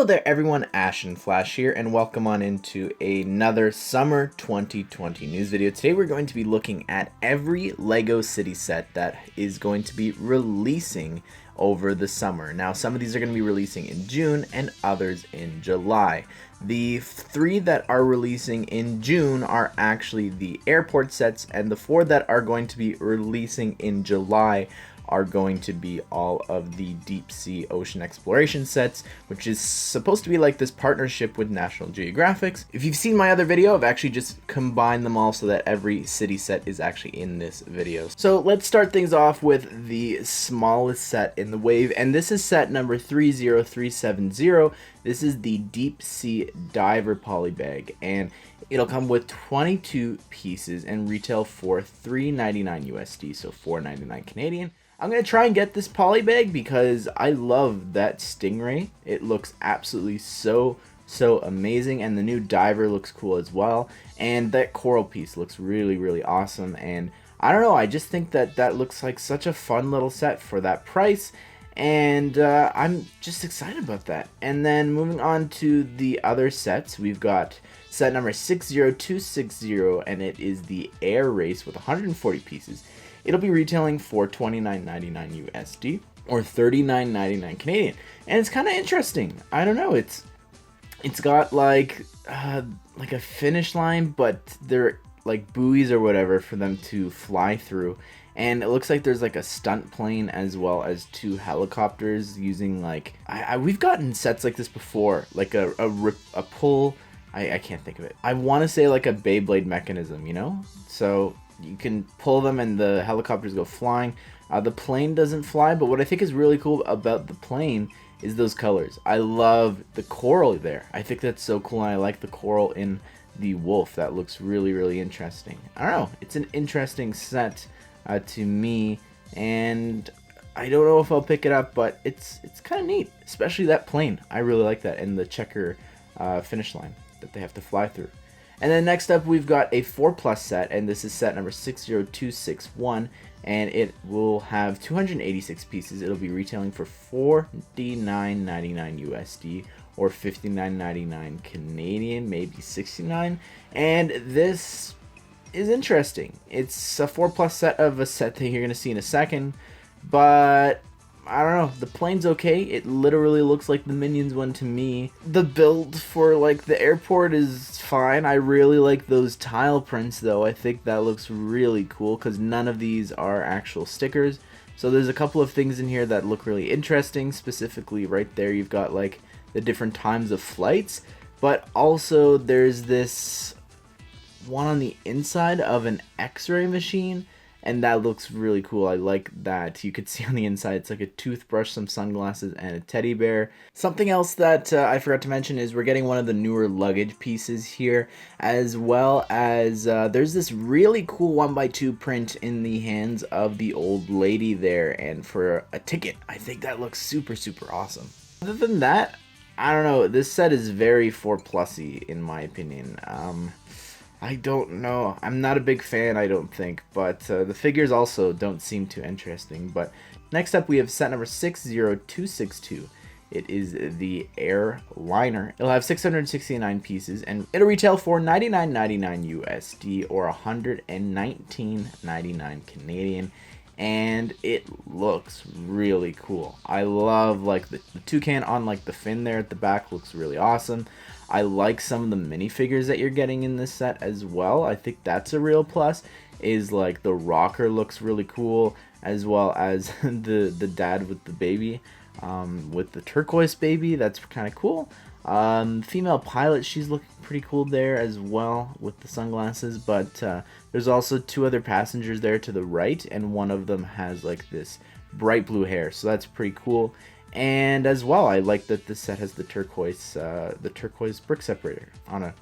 Hello there everyone, Ashnflash here, and welcome on into another summer 2020 news video. Today we're going to be looking at every LEGO city set that is going to be releasing over the summer. Now some of these are going to be releasing in June and others in July. The three that are releasing in June are actually the airport sets, and the four that are going to be releasing in July are going to be all of the deep sea ocean exploration sets, which is supposed to be like this partnership with National Geographic. If you've seen my other video, I've actually just combined them all so that every city set is actually in this video. So let's start things off with the smallest set in the wave, and this is set number 30370. This is the deep sea diver polybag, and it'll come with 22 pieces and retail for $3.99 USD, so $4.99 Canadian. I'm going to try and get this polybag because I love that stingray. It looks absolutely so amazing, and the new diver looks cool as well, and that coral piece looks really awesome. And I don't know, I just think that that looks like such a fun little set for that price, and I'm just excited about that. And then moving on to the other sets, we've got set number 60260, and it is the air race with 140 pieces. It'll be retailing for $29.99 USD or $39.99 Canadian, and it's kind of interesting. I don't know, it's got like a finish line, but they're like buoys or whatever for them to fly through, and it looks like there's like a stunt plane as well as two helicopters using like we've gotten sets like this before, like a pull. I can't think of it. I want to say like a Beyblade mechanism, you know, so you can pull them and the helicopters go flying. The plane doesn't fly, but what I think is really cool about the plane is those colors. I love the coral there. I think that's so cool, and I like the coral in the wolf. That looks really interesting. I don't know, it's an interesting set to me, and I don't know if I'll pick it up, but it's kind of neat, especially that plane. I really like that, and the checker finish line that they have to fly through. And then next up we've got a 4+ set, and this is set number 60261, and it will have 286 pieces. It'll be retailing for $49.99 USD or $59.99 Canadian, maybe $69. And this is interesting. It's a 4+ set of a set that you're going to see in a second, but I don't know, the plane's okay. It literally looks like the Minions one to me. The build for like the airport is fine. I really like those tile prints though. I think that looks really cool because none of these are actual stickers. So there's a couple of things in here that look really interesting. Specifically right there you've got like the different times of flights, but also there's this one on the inside of an X-ray machine, and that looks really cool. I like that. You could see on the inside it's like a toothbrush, some sunglasses, and a teddy bear. Something else that I forgot to mention is we're getting one of the newer luggage pieces here, as well as there's this really cool 1x2 print in the hands of the old lady there, and for a ticket. I think that looks super awesome. Other than that, I don't know, this set is very 4+y in my opinion. I don't know. I'm not a big fan, I don't think, but the figures also don't seem too interesting. But next up we have set number 60262. It is the airliner. It'll have 669 pieces, and it'll retail for $99.99 USD or $119.99 Canadian. And it looks really cool. I love like the toucan on like the fin there at the back, looks really awesome. I like some of the minifigures that you're getting in this set as well. I think that's a real plus, is like the rocker looks really cool, as well as the dad with the baby, with the turquoise baby. That's kind of cool. Female pilot, she's looking pretty cool there as well with the sunglasses, but there's also two other passengers there to the right, and one of them has like this bright blue hair, so that's pretty cool. And as well, I like that this set has the turquoise brick separator. On a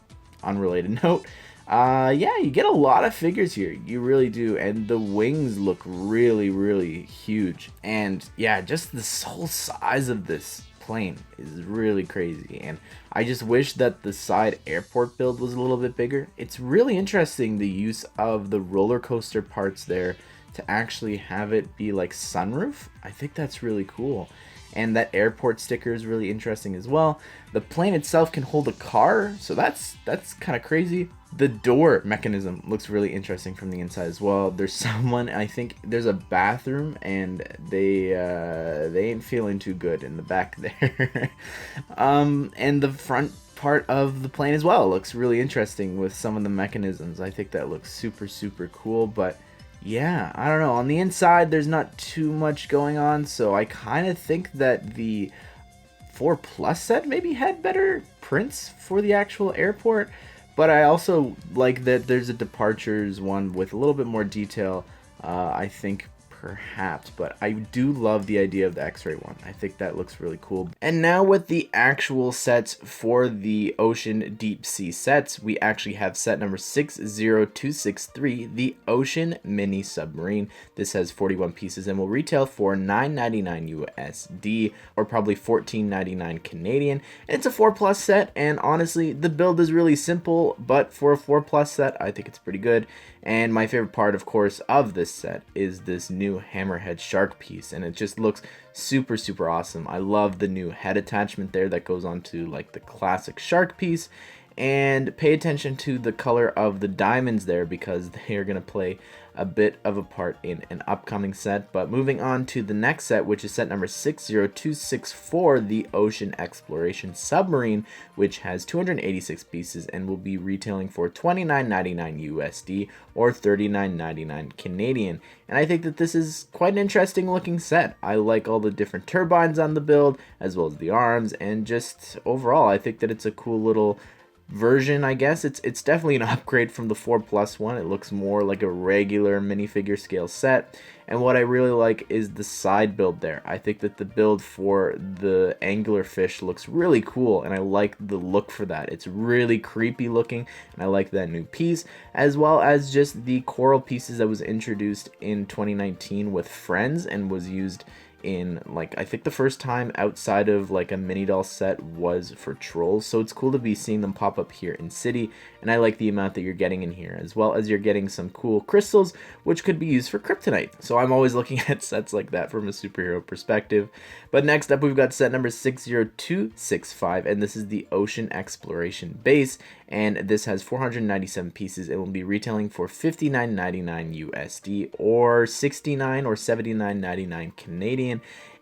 unrelated note, yeah, you get a lot of figures here, you really do, and the wings look really huge. And yeah, just the whole size of this plane is really crazy, and I just wish that the side airport build was a little bit bigger. It's really interesting, the use of the roller coaster parts there to actually have it be like sunroof. I think that's really cool. and that airport sticker is really interesting as well. The plane itself can hold a car, so that's kind of crazy. The door mechanism looks really interesting from the inside as well. There's someone, I think there's a bathroom, and they ain't feeling too good in the back there. And the front part of the plane as well looks really interesting with some of the mechanisms. I think that looks super cool. But yeah, I don't know, on the inside there's not too much going on, so I kind of think that the 4 Plus set maybe had better prints for the actual airport. But I also like that there's a departures one with a little bit more detail, I think, perhaps. But I do love the idea of the X-ray one. I think that looks really cool. And now with the actual sets for the ocean deep sea sets, we actually have set number 60263, the Ocean Mini Submarine. This has 41 pieces and will retail for $9.99 USD, or probably $14.99 Canadian. And it's a 4 Plus set, and honestly, the build is really simple, but for a 4 Plus set, I think it's pretty good. And my favorite part, of course, of this set is this new hammerhead shark piece, and it just looks super awesome. I love the new head attachment there that goes onto like the classic shark piece. And pay attention to the color of the diamonds there, because they are going to play a bit of a part in an upcoming set. But moving on to the next set, which is set number 60264, the Ocean Exploration Submarine, which has 286 pieces and will be retailing for $29.99 USD, or $39.99 Canadian. And I think that this is quite an interesting looking set. I like all the different turbines on the build, as well as the arms, and just overall I think that it's a cool little version, I guess. It's definitely an upgrade from the 4 Plus one. It looks more like a regular minifigure scale set. And what I really like is the side build there. I think that the build for the anglerfish looks really cool, and I like the look for that. It's really creepy looking, and I like that new piece, as well as just the coral pieces that was introduced in 2019 with Friends and was used in, like, I think the first time outside of like a mini doll set was for Trolls. So it's cool to be seeing them pop up here in City, and I like the amount that you're getting in here, as well as you're getting some cool crystals which could be used for kryptonite. So I'm always looking at sets like that from a superhero perspective. But next up, we've got set number 60265, and this is the Ocean Exploration Base, and this has 497 pieces. It will be retailing for $59.99 USD, or $69 or $79.99 Canadian.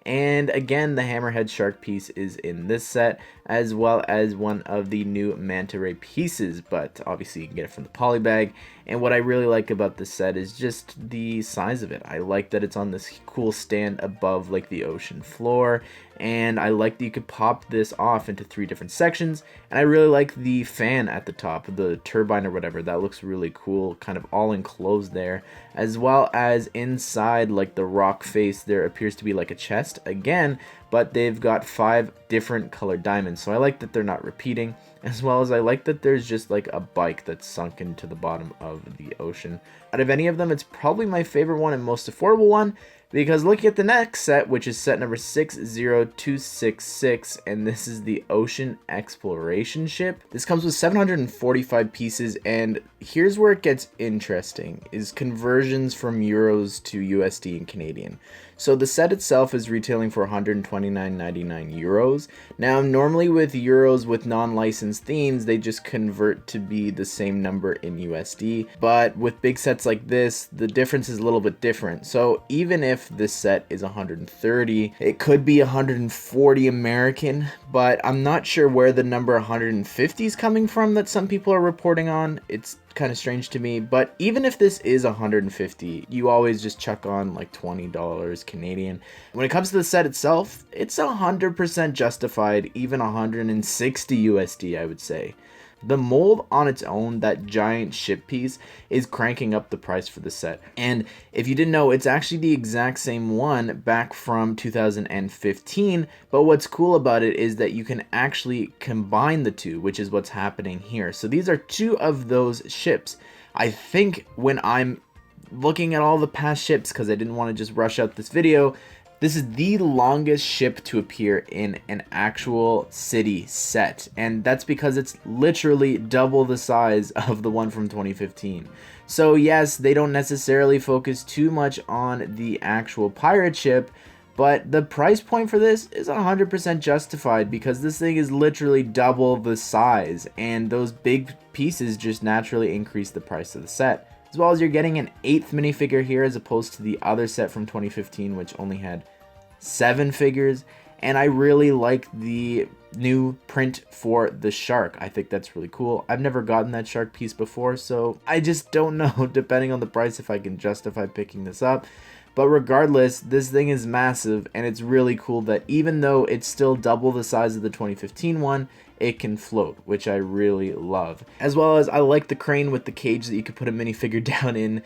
And again, the hammerhead shark piece is in this set, as well as one of the new manta ray pieces, but obviously you can get it from the poly bag. And what I really like about this set is just the size of it. I like that it's on this cool stand above like the ocean floor, and I like that you could pop this off into 3 different sections. And I really like the fan at the top, the turbine or whatever. That looks really cool, kind of all enclosed there, as well as inside like the rock face there appears to be like a chest again, but they've got 5 different colored diamonds. So I like that they're not repeating, as well as I like that there's just like a bike that's sunk into the bottom of the ocean. Out of any of them, it's probably my favorite one and most affordable one, because looking at the next set, which is set number 60266, and this is the Ocean Exploration Ship. This comes with 745 pieces, and here's where it gets interesting, is conversions from euros to USD and Canadian. So the set itself is retailing for 129.99 euros. Now, normally with euros with non-licensed themes, they just convert to be the same number in USD. But with big sets like this, the difference is a little bit different. So even if this set is 130, it could be 140 American, but I'm not sure where the number 150 is coming from that some people are reporting on. It's kind of strange to me, but even if this is 150, you always just chuck on like $20 Canadian. When it comes to the set itself, it's 100% justified, even 160 USD, I would say. The mold on its own, that giant ship piece, is cranking up the price for the set. And if you didn't know, it's actually the exact same one back from 2015. But what's cool about it is that you can actually combine the two, which is what's happening here. So these are 2 of those ships. I think when I'm looking at all the past ships, because I didn't want to just rush out this video, this is the longest ship to appear in an actual city set, and that's because it's literally double the size of the one from 2015. So yes, they don't necessarily focus too much on the actual pirate ship, But the price point for this is 100% justified because this thing is literally double the size, and those big pieces just naturally increase the price of the set. As well as you're getting an 8th minifigure here as opposed to the other set from 2015, which only had 7 figures. And I really like the new print for the shark. I think that's really cool. I've never gotten that shark piece before, so I just don't know, depending on the price, if I can justify picking this up. But regardless, this thing is massive, and it's really cool that even though it's still double the size of the 2015 one, it can float, which I really love. As well as I like the crane with the cage that you could put a minifigure down in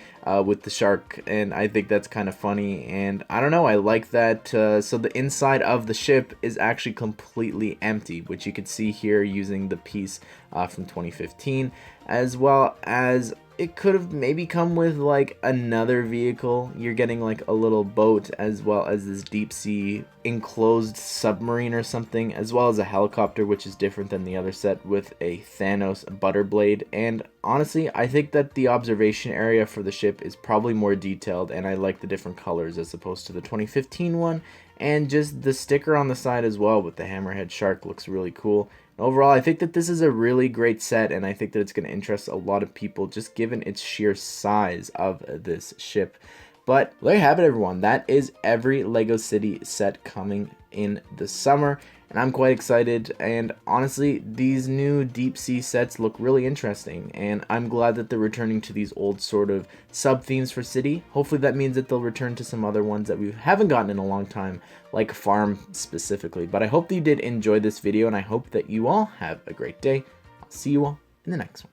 with the shark, and I think that's kind of funny. And I don't know, I like that. So the inside of the ship is actually completely empty, which you could see here using the piece from 2015, as well as it could have maybe come with like another vehicle. You're getting like a little boat, as well as this deep sea enclosed submarine or something, as well as a helicopter, which is different than the other set with a Thanos butter blade. And honestly, I think that the observation area for the ship is probably more detailed, and I like the different colors as opposed to the 2015 one. And just the sticker on the side as well with the hammerhead shark looks really cool. Overall, I think that this is a really great set, and I think that it's going to interest a lot of people just given its sheer size of this ship. But there you have it, everyone. That is every LEGO City set coming in the summer, and I'm quite excited. And honestly, these new deep sea sets look really interesting, and I'm glad that they're returning to these old sort of sub themes for City. Hopefully that means that they'll return to some other ones that we haven't gotten in a long time, like Farm specifically. But I hope that you did enjoy this video, and I hope that you all have a great day. I'll see you all in the next one.